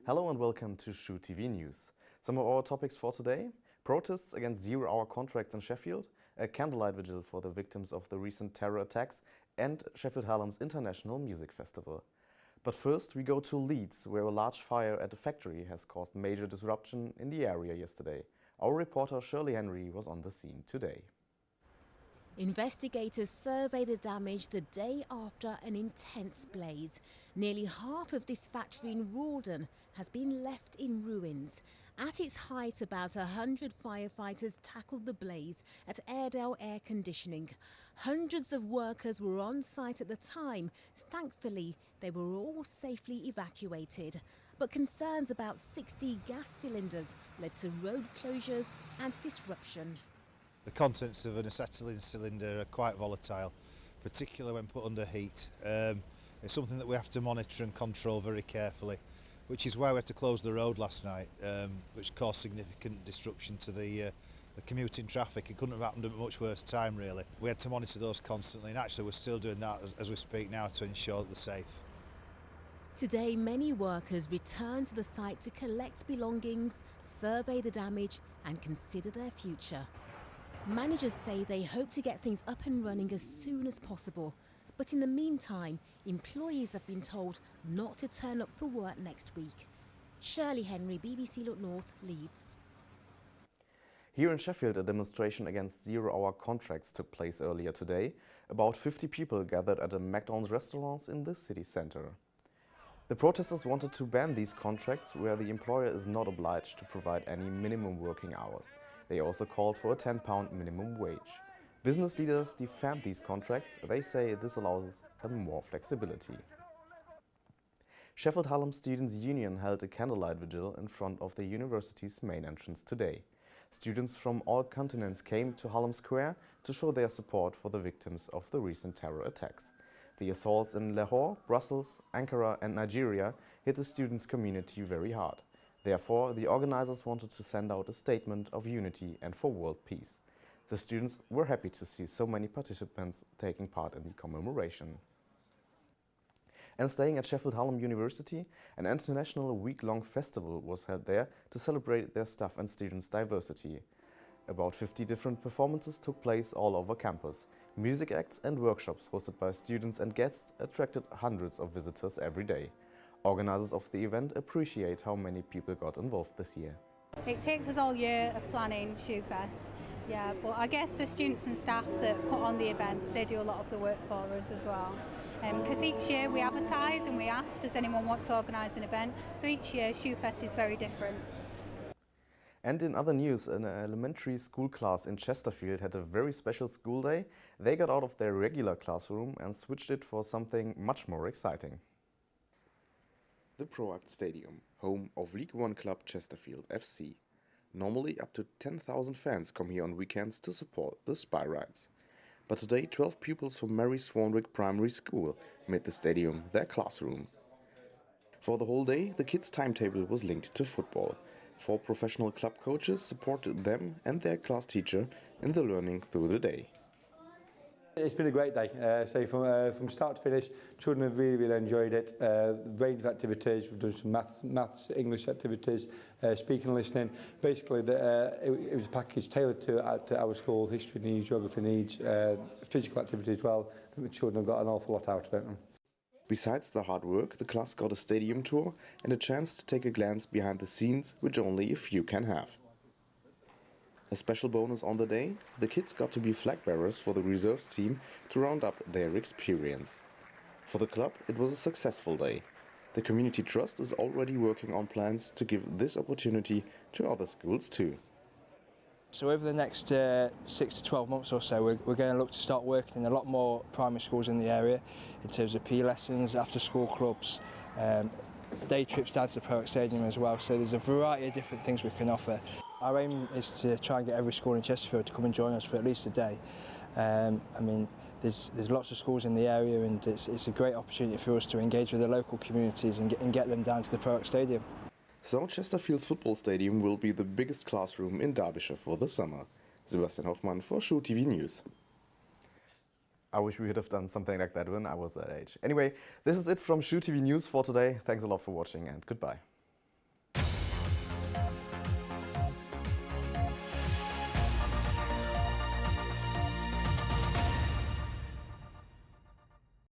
Hello and welcome to Shoot TV News. Some of our topics for today: protests against zero-hour contracts in Sheffield, a candlelight vigil for the victims of the recent terror attacks, and Sheffield Hallam's International Music Festival. But first we go to Leeds, where a large fire at a factory has caused major disruption in the area yesterday. Our reporter Shirley Henry was on the scene today. Investigators survey the damage the day after an intense blaze. Nearly half of this factory in Rawdon has been left in ruins. At its height, about 100 firefighters tackled the blaze at Airedale Air Conditioning. Hundreds of workers were on site at the time. Thankfully, they were all safely evacuated. But concerns about 60 gas cylinders led to road closures and disruption. The contents of an acetylene cylinder are quite volatile, particularly when put under heat. It's something that we have to monitor and control very carefully, which is why we had to close the road last night, which caused significant disruption to the commuting traffic. It couldn't have happened at a much worse time, really. We had to monitor those constantly, and actually we're still doing that as we speak now to ensure that they're safe. Today, many workers return to the site to collect belongings, survey the damage and consider their future. Managers say they hope to get things up and running as soon as possible. But in the meantime, employees have been told not to turn up for work next week. Shirley Henry, BBC Look North, Leeds. Here in Sheffield, a demonstration against zero-hour contracts took place earlier today. About 50 people gathered at a McDonald's restaurant in the city centre. The protesters wanted to ban these contracts where the employer is not obliged to provide any minimum working hours. They also called for a £10 minimum wage. Business leaders defend these contracts. They say this allows more flexibility. Sheffield Hallam Students' Union held a candlelight vigil in front of the university's main entrance today. Students from all continents came to Hallam Square to show their support for the victims of the recent terror attacks. The assaults in Lahore, Brussels, Ankara and Nigeria hit the students' community very hard. Therefore, the organizers wanted to send out a statement of unity and for world peace. The students were happy to see so many participants taking part in the commemoration. And staying at Sheffield Hallam University, an international week-long festival was held there to celebrate their staff and students' diversity. About 50 different performances took place all over campus. Music acts and workshops hosted by students and guests attracted hundreds of visitors every day. Organizers of the event appreciate how many people got involved this year. It takes us all year of planning Shoefest, yeah, but I guess the students and staff that put on the events, they do a lot of the work for us as well. Because each year we advertise and we ask, does anyone want to organise an event? So each year Shoefest is very different. And in other news, an elementary school class in Chesterfield had a very special school day. They got out of their regular classroom and switched it for something much more exciting. The Proact Stadium, home of League One club Chesterfield FC. Normally up to 10,000 fans come here on weekends to support the Spy Rides. But today 12 pupils from Mary Swanwick Primary School made the stadium their classroom. For the whole day, the kids' timetable was linked to football. 4 professional club coaches supported them and their class teacher in the learning through the day. It's been a great day. From start to finish, children have really enjoyed it. Range of activities, we've done some maths, English activities, speaking and listening. Basically, it was a package tailored to our school, history needs, geography needs, physical activity as well. I think the children have got an awful lot out of it. Besides the hard work, the class got a stadium tour and a chance to take a glance behind the scenes, which only a few can have. A special bonus on the day, the kids got to be flag bearers for the reserves team to round up their experience. For the club, it was a successful day. The Community Trust is already working on plans to give this opportunity to other schools too. So over the next 6 to 12 months or so, we're going to look to start working in a lot more primary schools in the area in terms of PE lessons, after school clubs, day trips down to the Proact Stadium as well. So there's a variety of different things we can offer. Our aim is to try and get every school in Chesterfield to come and join us for at least a day. I mean, there's lots of schools in the area, and it's a great opportunity for us to engage with the local communities and get them down to the Proact Stadium. So Chesterfield's football stadium will be the biggest classroom in Derbyshire for the summer. Sebastian Hoffmann for Shoot TV News. I wish we could have done something like that when I was that age. Anyway, this is it from Shoot TV News for today. Thanks a lot for watching and goodbye.